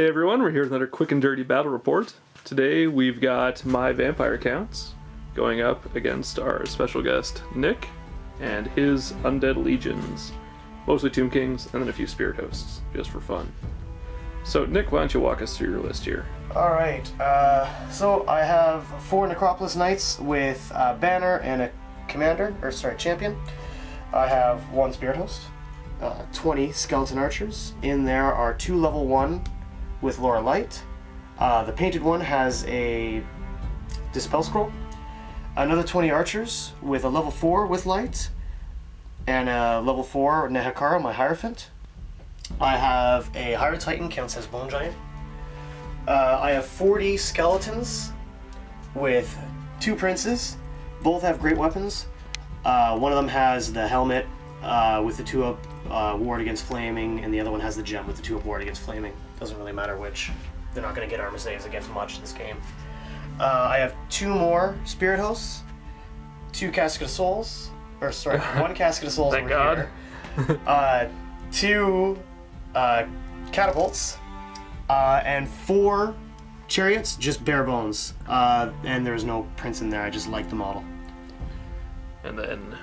Hey everyone, we're here with another quick and dirty battle report. Today we've got my vampire counts going up against our special guest Nick and his undead legions. Mostly Tomb Kings and then a few spirit hosts, just for fun. So Nick, why don't you walk us through your list here? Alright, so I have 4 Necropolis Knights with a banner and a champion. I have 1 spirit host, 20 skeleton archers. In there are 2 level 1 with Laura Light. The painted one has a Dispel Scroll. Another 20 archers with a level 4 with Light. And a level 4 Nehekara, my Heirophant. I have a Hyrule Titan, counts as Bone Giant. I have 40 skeletons with 2 princes. Both have great weapons. One of them has the helmet with the 2-up ward against flaming, and the other one has the gem with the 2-up ward against flaming. Doesn't really matter which. They're not going to get armor saves against much this game. I have 2 more spirit hosts, 2 casket of souls, or sorry, 1 casket of souls. Thank God. Here. 2 catapults, and 4 chariots, just bare bones. And there's no prince in there. I just like the model. And then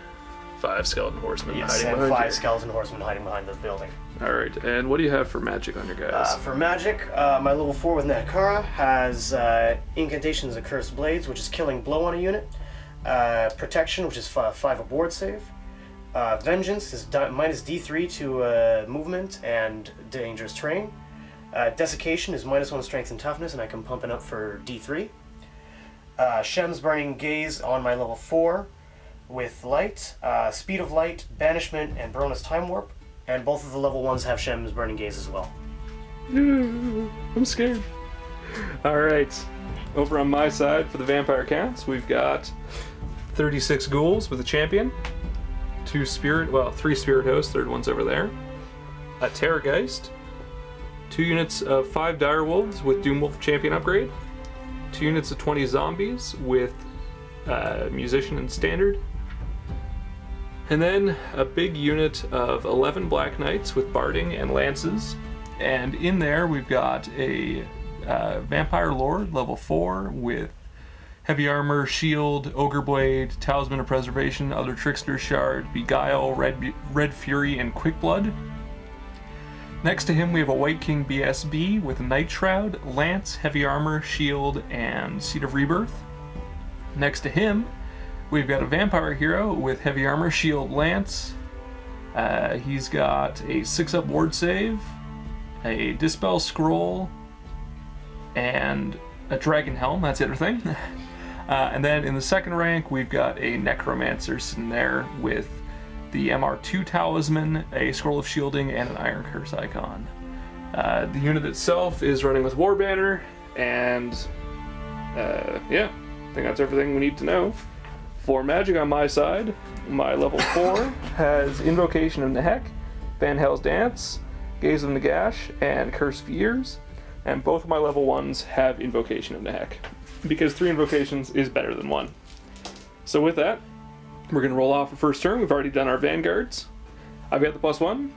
5 skeleton horsemen hiding behind and 5 you. skeleton horsemen hiding behind the building. Alright, and what do you have for magic on your guys? For magic, my level 4 with Nehekara has Incantations of Cursed Blades, which is killing blow on a unit. Protection, which is 5 aboard save. Vengeance is minus D3 to movement and dangerous terrain. Desiccation is -1 strength and toughness, and I can pump it up for D3. Shem's Burning Gaze on my level 4 with Light. Speed of Light, Banishment, and Baroness Time Warp. And both of the level 1s have Shem's Burning Gaze as well. I'm scared. Alright, over on my side for the vampire counts, we've got 36 ghouls with a champion, 3 spirit hosts, third one's over there, a Terrorgeist, 2 units of 5 direwolves with Doomwolf champion upgrade, 2 units of 20 zombies with musician and standard, and then a big unit of 11 black knights with barding and lances. And in there we've got a vampire lord level 4 with heavy armor, shield, ogre blade, talisman of preservation, other trickster shard, beguile, red fury, and quick blood. Next to him we have a white king BSB with night shroud, lance, heavy armor, shield, and seed of rebirth. Next to him we've got a vampire hero with heavy armor, shield, lance. He's got a 6-up ward save, a dispel scroll, and a dragon helm. That's everything. And then in the second rank we've got a necromancer sitting there with the MR2 talisman, a scroll of shielding, and an iron curse icon. The unit itself is running with war banner, and yeah, I think that's everything we need to know. For magic on my side, my level 4 has Invocation of Nehek, Van Hell's Dance, Gaze of Nagash, and Curse of Years, and both of my level 1s have Invocation of Nehek, because 3 invocations is better than 1. So with that, we're going to roll off for first turn. We've already done our vanguards. I've got the +1.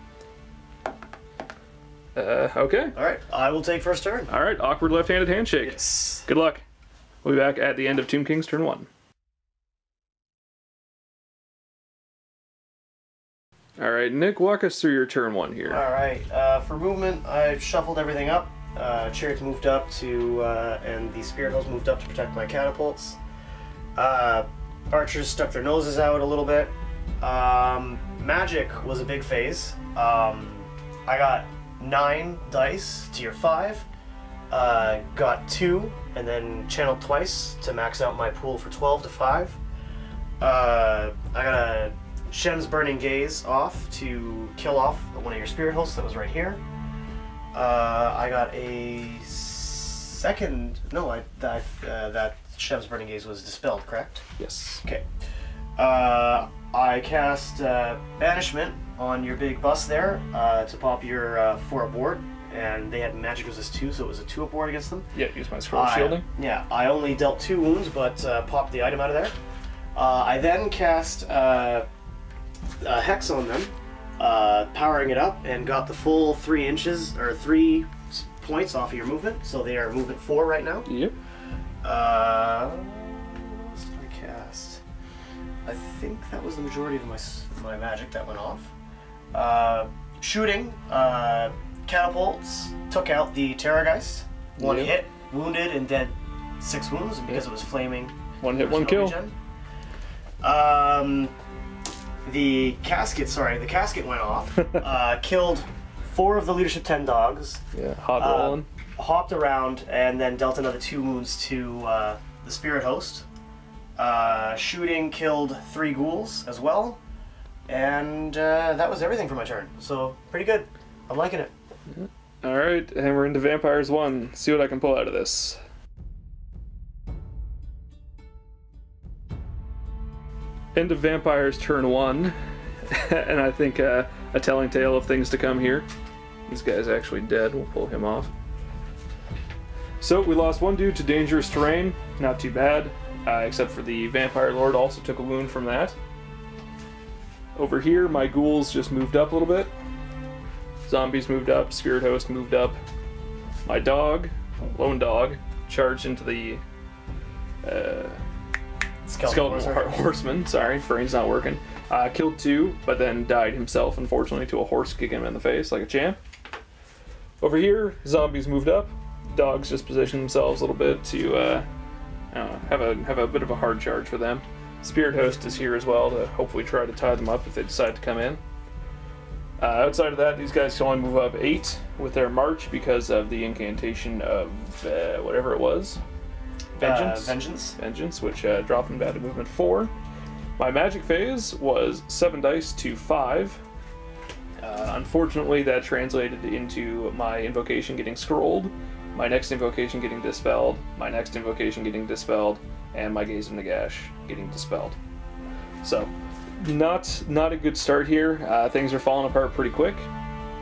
Okay. Alright, I will take first turn. Alright, awkward left-handed handshake. Yes. Good luck. We'll be back at the end of Tomb Kings turn 1. Alright, Nick, walk us through your turn 1 here. Alright, for movement, I've shuffled everything up. Chariots moved up to, and the spirit hosts moved up to protect my catapults. Archers stuck their noses out a little bit. Magic was a big phase. I got 9 dice, tier 5. Got 2, and then channeled twice to max out my pool for 12 to 5. I got a Shem's Burning Gaze off to kill off one of your spirit hosts that was right here. I got a second. No, that Shem's Burning Gaze was dispelled, correct? Yes. Okay. I cast Banishment on your big bus there to pop your 4 aboard, and they had magic resist 2, so it was a 2 aboard against them. Yeah, use my scroll shielding. Yeah, I only dealt 2 wounds, but popped the item out of there. I then cast Hex on them, powering it up, and got the full 3 inches, or 3 points off of your movement, so they are movement 4 right now. Yep. What else did I cast? I think that was the majority of my magic that went off. Shooting, catapults took out the Terrorgeist. One hit, wounded, and dead 6 wounds, and because it was flaming. One hit, one kill. The casket went off. Killed 4 of the leadership 10 dogs. Yeah, hot rolling. Hopped around and then dealt another 2 wounds to the spirit host. Shooting killed 3 ghouls as well. And that was everything for my turn. So, pretty good. I'm liking it. Alright, and we're into Vampires 1. See what I can pull out of this. End of Vampires turn 1. And I think a telling tale of things to come here. This guy's actually dead. We'll pull him off. So, we lost 1 dude to dangerous terrain. Not too bad. Except for the Vampire Lord also took a wound from that. Over here, my ghouls just moved up a little bit. Zombies moved up, Spirit Host moved up. My dog, lone dog, charged into the Skeleton Horseman. Sorry, brain's not working. Killed 2, but then died himself, unfortunately, to a horse kicking him in the face like a champ. Over here, zombies moved up. Dogs just positioned themselves a little bit to have a bit of a hard charge for them. Spirit Host is here as well to hopefully try to tie them up if they decide to come in. Outside of that, these guys can only move up 8 with their march because of the incantation of whatever it was. Vengeance, which dropped them down to movement 4. My magic phase was 7 dice to 5. Unfortunately, that translated into my invocation getting scrolled, my next invocation getting dispelled, my next invocation getting dispelled, and my Gaze of Nagash getting dispelled. So, not a good start here. Things are falling apart pretty quick,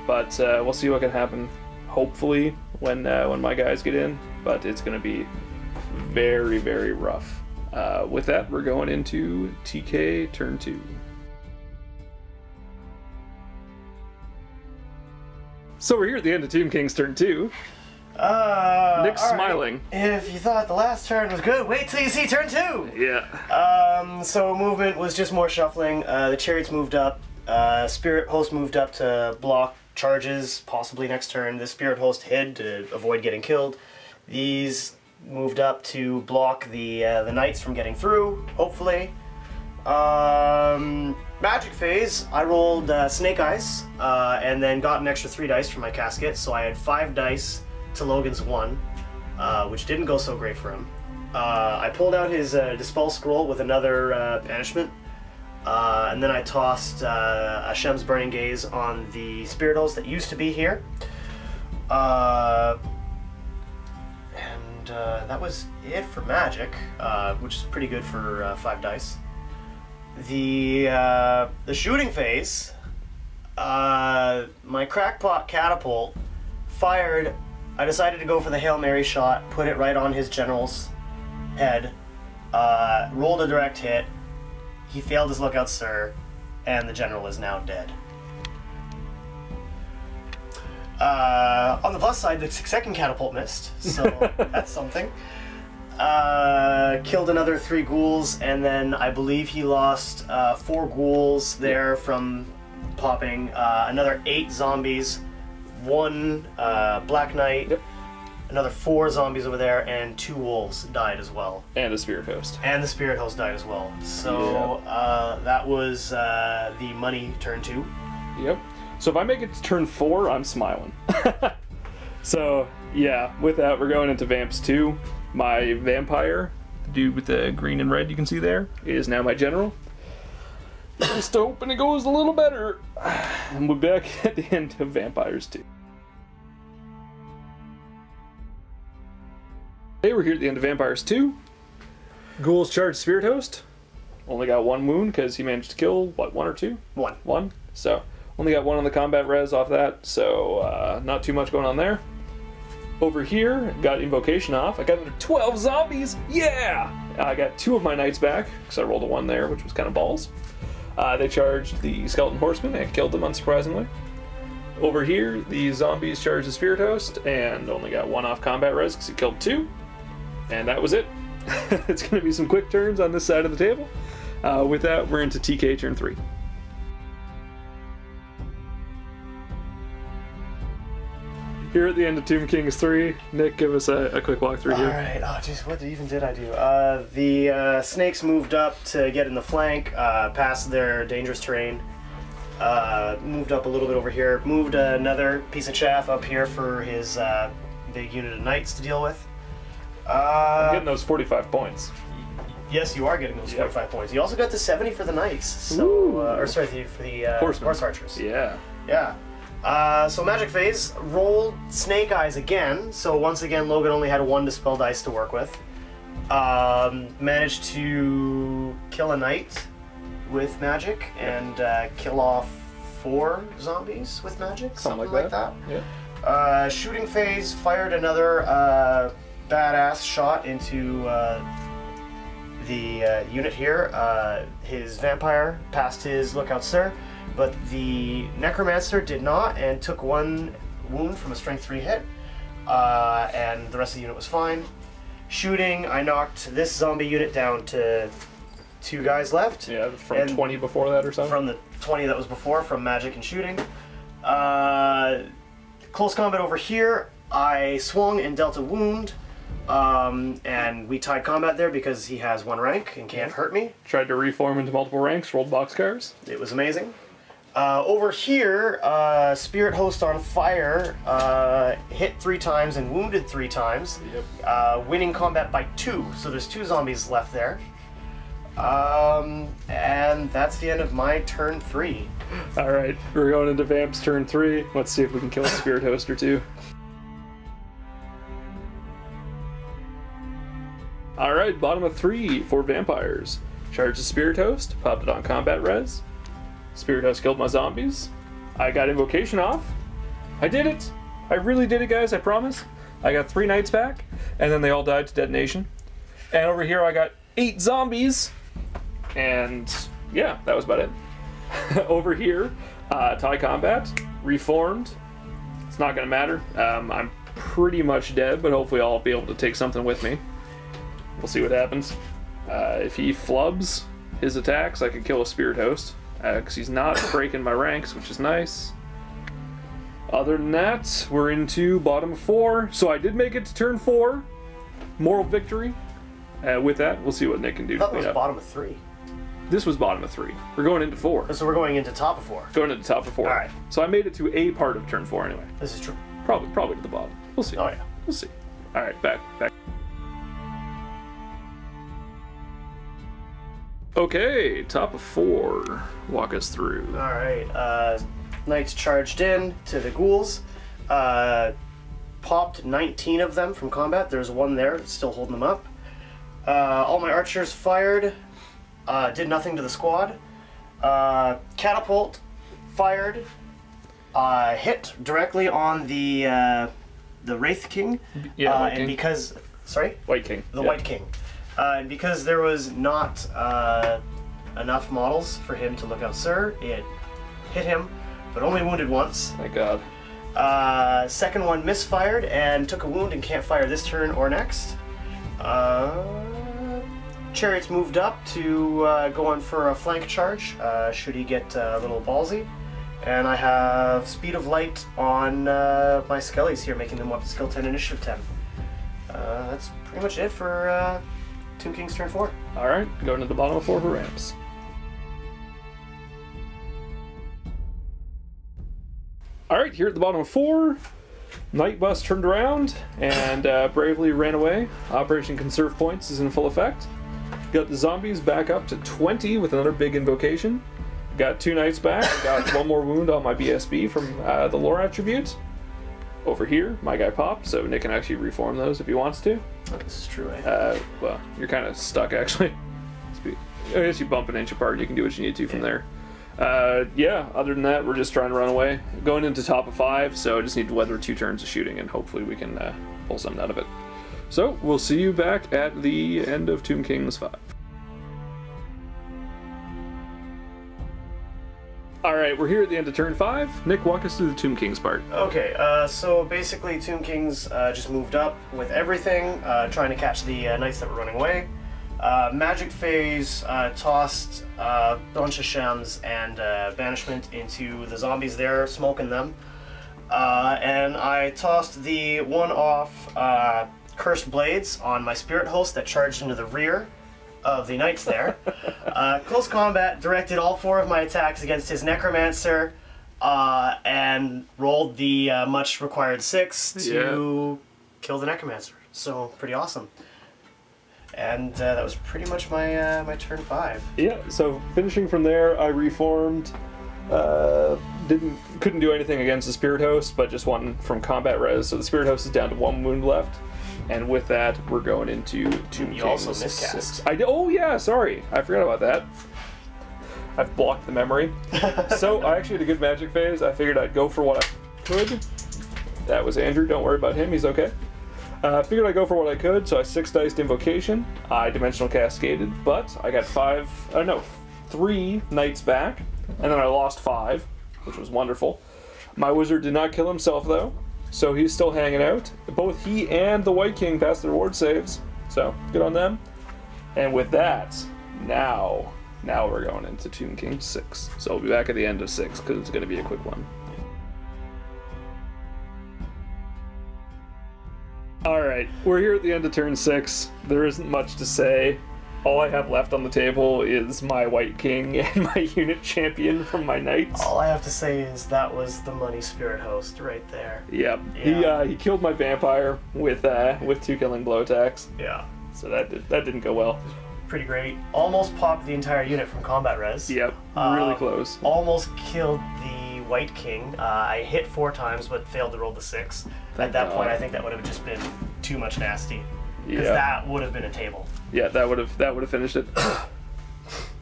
but we'll see what can happen. Hopefully, when my guys get in, but it's going to be very, very rough. With that, we're going into TK turn 2. So we're here at the end of Tomb King's turn 2. Nick's smiling. If you thought the last turn was good, wait till you see turn 2! Yeah. So movement was just more shuffling. The chariots moved up. Spirit Host moved up to block charges, possibly next turn. The Spirit Host hid to avoid getting killed. These moved up to block the knights from getting through, hopefully. Magic phase, I rolled Snake Eyes, and then got an extra 3 dice for my casket, so I had 5 dice to Logan's 1, which didn't go so great for him. I pulled out his Dispel Scroll with another banishment, and then I tossed Hashem's Burning Gaze on the Spirit Host that used to be here. That was it for magic, which is pretty good for 5 dice. The shooting phase, my crackpot catapult fired. I decided to go for the Hail Mary shot, put it right on his general's head, rolled a direct hit. He failed his lookout, sir, and the general is now dead. On the plus side, the second catapult missed, so that's something. Killed another 3 ghouls, and then I believe he lost 4 ghouls there from popping. Another 8 zombies, 1 Black Knight, another 4 zombies over there, and 2 wolves died as well. And the Spirit Host. And the Spirit Host died as well. So that was the money turn 2. Yep. So if I make it to turn 4, I'm smiling. So yeah, with that, we're going into Vamps 2. My vampire, the dude with the green and red you can see there, is now my general. Just hoping it goes a little better. And we're back at the end of Vampires 2. Hey, we're here at the end of Vampires 2. Ghouls charged Spirit Host. Only got 1 wound because he managed to kill, what, 1 or 2? 1. 1. So, only got 1 on the combat res off that, so not too much going on there. Over here, got Invocation off. I got another 12 zombies! Yeah! I got 2 of my knights back, because I rolled a 1 there, which was kind of balls. They charged the Skeleton Horseman and killed them, unsurprisingly. Over here, the zombies charged the Spirit Host and only got 1 off combat res because he killed 2. And that was it. It's going to be some quick turns on this side of the table. With that, we're into TK turn 3. Here at the end of Tomb Kings 3, Nick, give us a quick walkthrough here. Alright, oh jeez, what even did I do? The snakes moved up to get in the flank, past their dangerous terrain. Moved up a little bit over here, moved another piece of chaff up here for his big unit of knights to deal with. I'm getting those 45 points. Yes, you are getting those 45 points. You also got the 70 for the knights, so or sorry, for the horse archers. Yeah. Yeah. So magic phase, rolled snake eyes again. So once again, Logan only had 1 dispel dice to work with. Managed to kill a knight with magic and kill off 4 zombies with magic, something like that. Yeah. Shooting phase, fired another badass shot into the unit here. His vampire passed his lookout sir, but the necromancer did not and took 1 wound from a strength 3 hit, and the rest of the unit was fine. Shooting, I knocked this zombie unit down to 2 guys left. Yeah, from 20 before that or something? From the 20 that was before, from magic and shooting. Close combat over here, I swung and dealt a wound, and we tied combat there because he has 1 rank and can't hurt me. Tried to reform into multiple ranks, rolled boxcars. It was amazing. Over here, Spirit Host on fire, hit 3 times and wounded 3 times, winning combat by 2, so there's 2 zombies left there. And that's the end of my turn 3. Alright, we're going into Vamp's turn 3. Let's see if we can kill a Spirit Host or 2. Alright, bottom of 3 for vampires. Charged the Spirit Host, popped it on combat res. Spirit Host killed my zombies. I got Invocation off. I did it! I really did it, guys, I promise. I got 3 knights back, and then they all died to detonation. And over here I got 8 zombies. And yeah, that was about it. Over here, tie combat, reformed. It's not gonna matter. I'm pretty much dead, but hopefully I'll be able to take something with me. We'll see what happens. If he flubs his attacks, I can kill a Spirit Host, because he's not breaking my ranks, which is nice. Other than that, we're into bottom 4. So I did make it to turn 4. Moral victory. With that, we'll see what Nick can do. I thought it was bottom of 3. This was bottom of 3. We're going into 4. So we're going into top of 4. Going into top of 4. Alright. So I made it to a part of turn 4 anyway. This is true. Probably to the bottom. We'll see. Oh yeah. We'll see. Alright, back. Okay, top of 4. Walk us through. Alright, knights charged in to the ghouls. Popped 19 of them from combat. There's 1 there that's still holding them up. All my archers fired. Did nothing to the squad. Catapult fired. Hit directly on the Wraith King. Yeah, White and King. because sorry, White King. the White King. And because there was not enough models for him to look out, sir, it hit him, but only wounded once. Thank God. Second one misfired and took a wound and can't fire this turn or next. Chariots moved up to go on for a flank charge, should he get a little ballsy. And I have Speed of Light on my Skellies here, making them up to Skill 10, Initiative 10. That's pretty much it for Tomb Kings turn 4. Alright, going to the bottom of 4 for ramps. Alright, here at the bottom of 4, Night Bus turned around and bravely ran away. Operation Conserve Points is in full effect. Got the zombies back up to 20 with another big invocation. Got 2 knights back. Got 1 more wound on my BSB from the lore attribute. Over here, my guy popped, so Nick can actually reform those if he wants to. This is true, eh? Well, you're kind of stuck actually. I guess you bump an inch apart and you can do what you need to from there. Yeah, other than that, we're just trying to run away. Going into top of 5, so I just need to weather 2 turns of shooting and hopefully we can pull something out of it. So, we'll see you back at the end of Tomb Kings 5. All right, we're here at the end of turn 5. Nick, walk us through the Tomb King's part. Okay, so basically Tomb Kings just moved up with everything, trying to catch the knights that were running away. Magic Phase tossed a bunch of shems and banishment into the zombies there, smoking them. And I tossed the one-off Cursed Blades on my Spirit Host that charged into the rear of the knights there. Close combat, directed all 4 of my attacks against his Necromancer, and rolled the much required 6 to kill the Necromancer. So, pretty awesome. And that was pretty much my my turn 5. Yeah, so finishing from there, I reformed. Couldn't do anything against the Spirit Host, but just one from combat res. So the Spirit Host is down to 1 wound left, and with that, we're going into Tomb Kings. You also miscast. Oh yeah, sorry, I forgot about that. I've blocked the memory. So I actually had a good Magic Phase. I figured I'd go for what I could. That was Andrew. Don't worry about him. He's okay. Figured I'd go for what I could, so I 6-diced Invocation. I Dimensional Cascaded, but I got 3 Knights back, and then I lost 5, which was wonderful. My Wizard did not kill himself, though, so he's still hanging out. Both he and the White King passed their ward saves, so good on them. And with that, now we're going into Tomb King 6. So we'll be back at the end of 6, because it's going to be a quick one. Alright, we're here at the end of turn 6. There isn't much to say. All I have left on the table is my White King and my unit champion from my knights. All I have to say is that was the money Spirit Host right there. Yep. Yeah. He killed my vampire with 2 killing blow attacks. Yeah. So that didn't go well. Pretty great. Almost popped the entire unit from combat res. Yep. Really close. Almost killed the White King. I hit 4 times but failed to roll the 6. At that point, I think that would have just been too much nasty. Because that would have been a table. Yeah, that would have finished it.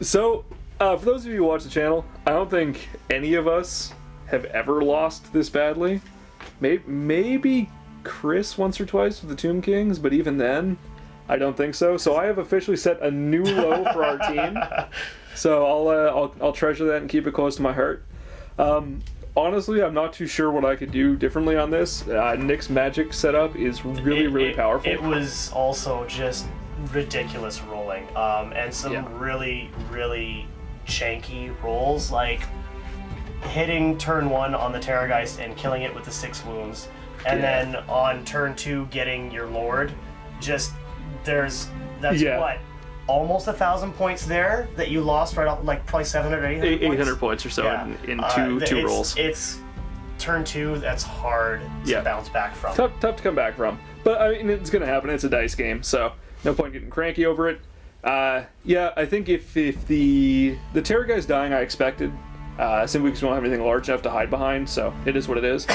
So, for those of you who watch the channel, I don't think any of us have ever lost this badly. Maybe Chris once or twice with the Tomb Kings, but even then, I don't think so. So I have officially set a new low for our team. So I'll treasure that and keep it close to my heart. Honestly, I'm not too sure what I could do differently on this. Nick's magic setup is really powerful. It was also just ridiculous rolling, and some really janky rolls, like hitting turn 1 on the Terrorgeist and killing it with the 6 wounds, and then on turn 2 getting your Lord. That's what? Almost 1,000 points there that you lost right off, like probably 700 or 800 points or so in two rolls. It's turn 2, that's hard to bounce back from. Tough to come back from. But I mean, it's going to happen. It's a dice game, so no point getting cranky over it. Yeah, I think if the Terror guy's dying, I expected. Simply because we don't have anything large enough to hide behind, so it is what it is.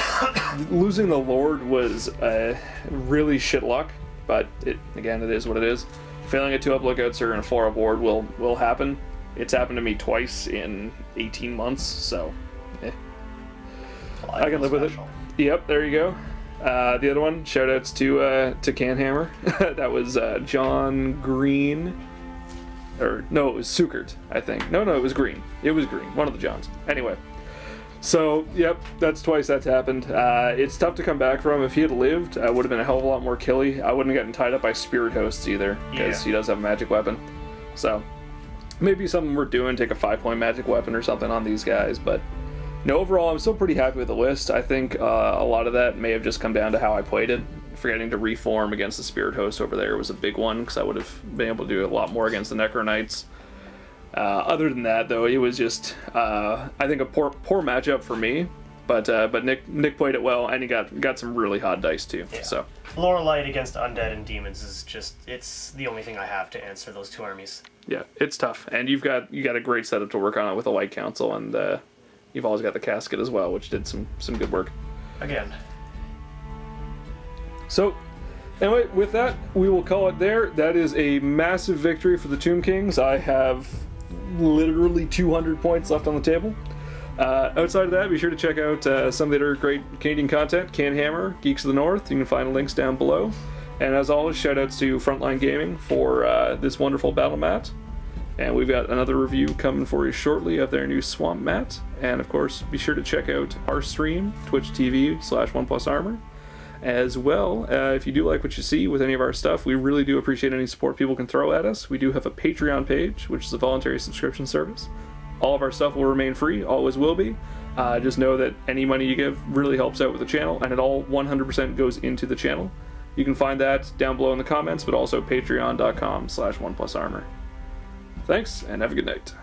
Losing the Lord was really shit luck, but it is what it is. Failing a 2-up lookouts or in a 4-up ward will happen. It's happened to me twice in 18 months, so I can live with it. Yep, there you go. The other one, shoutouts to Canhammer. That was John Green. Or, no, it was Sukert, I think. No, it was Green. It was Green. One of the Johns. Anyway. So, yep, that's twice that's happened. It's tough to come back from. If he had lived, I would have been a hell of a lot more killy. I wouldn't have gotten tied up by Spirit Hosts either, because he does have a magic weapon. So, maybe something worth doing, take a 5-point magic weapon or something on these guys, but no, overall, I'm still pretty happy with the list. I think a lot of that may have just come down to how I played it. Forgetting to reform against the Spirit Host over there was a big one, because I would have been able to do a lot more against the Necro Knights. Other than that, though, it was just, I think, a poor matchup for me. But Nick played it well, and he got some really hot dice too. Yeah. So Lore Light against Undead and Demons is it's the only thing I have to answer those 2 armies. Yeah, it's tough, and you got a great setup to work on it with the Light Council, and you've always got the Casket as well, which did some good work. Again. So, anyway, with that, we will call it there. That is a massive victory for the Tomb Kings. I have literally 200 points left on the table. Outside of that, be sure to check out some of the other great Canadian content, Canhammer, Geeks of the North. You can find links down below. And as always, shoutouts to Frontline Gaming for this wonderful battle mat. And we've got another review coming for you shortly of their new Swamp Mat. And of course, be sure to check out our stream, Twitch TV/OnePlusArmor. As well, if you do like what you see with any of our stuff, we really do appreciate any support people can throw at us. We do have a Patreon page, which is a voluntary subscription service. All of our stuff will remain free, always will be. Just know that any money you give really helps out with the channel, and it all 100% goes into the channel. You can find that down below in the comments, but also patreon.com/OnePlusArmor. Thanks, and have a good night.